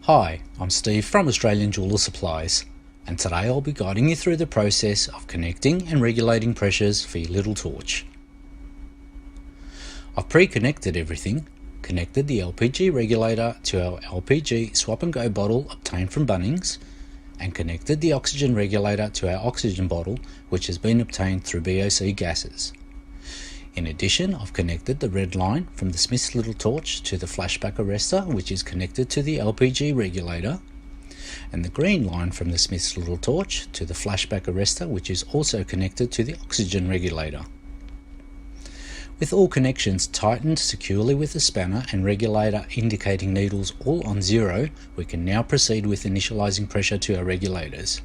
Hi, I'm Steve from Australian Jeweller Supplies, and today I'll be guiding you through the process of connecting and regulating pressures for your little torch. I've pre-connected everything, connected the LPG regulator to our LPG swap and go bottle obtained from Bunnings, and connected the oxygen regulator to our oxygen bottle which has been obtained through BOC gases. In addition, I've connected the red line from the Smith's little torch to the flashback arrestor which is connected to the LPG regulator, and the green line from the Smith's little torch to the flashback arrestor which is also connected to the oxygen regulator. With all connections tightened securely with the spanner and regulator indicating needles all on 0, we can now proceed with initializing pressure to our regulators.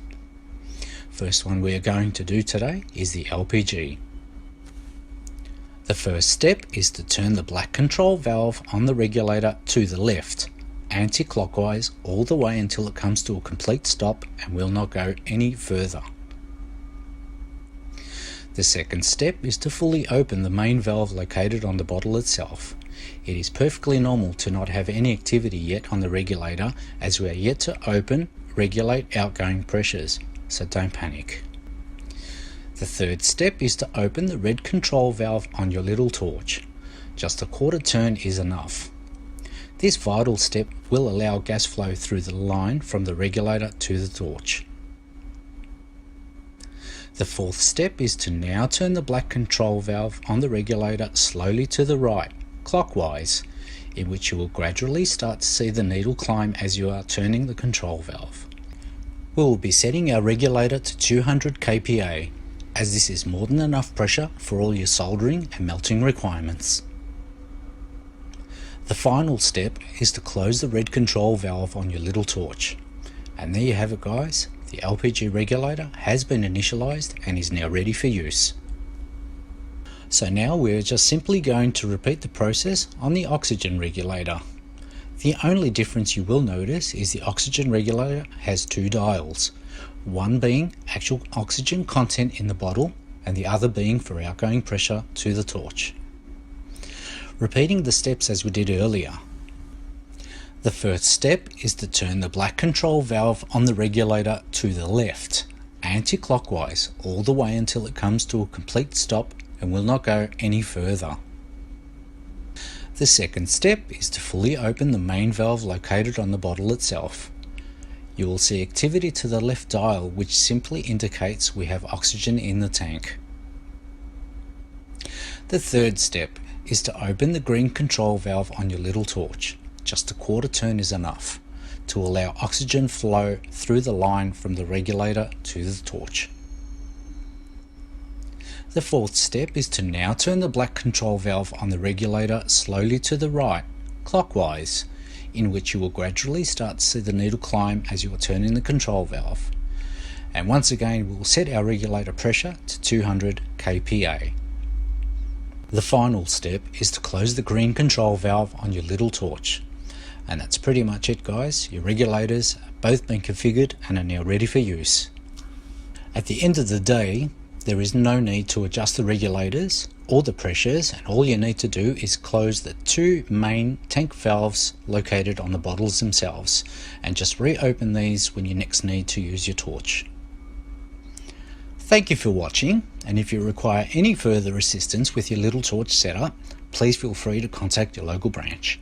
First one we are going to do today is the LPG. The first step is to turn the black control valve on the regulator to the left, anti-clockwise all the way until it comes to a complete stop and will not go any further. The second step is to fully open the main valve located on the bottle itself. It is perfectly normal to not have any activity yet on the regulator as we are yet to open, regulate outgoing pressures, so don't panic. The third step is to open the red control valve on your little torch. Just a quarter turn is enough. This vital step will allow gas flow through the line from the regulator to the torch. The fourth step is to now turn the black control valve on the regulator slowly to the right, clockwise, in which you will gradually start to see the needle climb as you are turning the control valve. We will be setting our regulator to 200 kPa, as this is more than enough pressure for all your soldering and melting requirements. The final step is to close the red control valve on your little torch. And there you have it guys, the LPG regulator has been initialized and is now ready for use. So now we're just simply going to repeat the process on the oxygen regulator. The only difference you will notice is the oxygen regulator has two dials, one being actual oxygen content in the bottle and the other being for outgoing pressure to the torch. Repeating the steps as we did earlier. The first step is to turn the black control valve on the regulator to the left, anti-clockwise all the way until it comes to a complete stop and will not go any further. The second step is to fully open the main valve located on the bottle itself. You will see activity to the left dial which simply indicates we have oxygen in the tank. The third step is to open the green control valve on your little torch. Just a quarter turn is enough to allow oxygen flow through the line from the regulator to the torch. The fourth step is to now turn the black control valve on the regulator slowly to the right, clockwise, in which you will gradually start to see the needle climb as you are turning the control valve. And once again we will set our regulator pressure to 200 kPa. The final step is to close the green control valve on your little torch. And that's pretty much it guys, your regulators have both been configured and are now ready for use. At the end of the day, there is no need to adjust the regulators or the pressures, and all you need to do is close the two main tank valves located on the bottles themselves and just reopen these when you next need to use your torch. Thank you for watching, and if you require any further assistance with your little torch setup, please feel free to contact your local branch.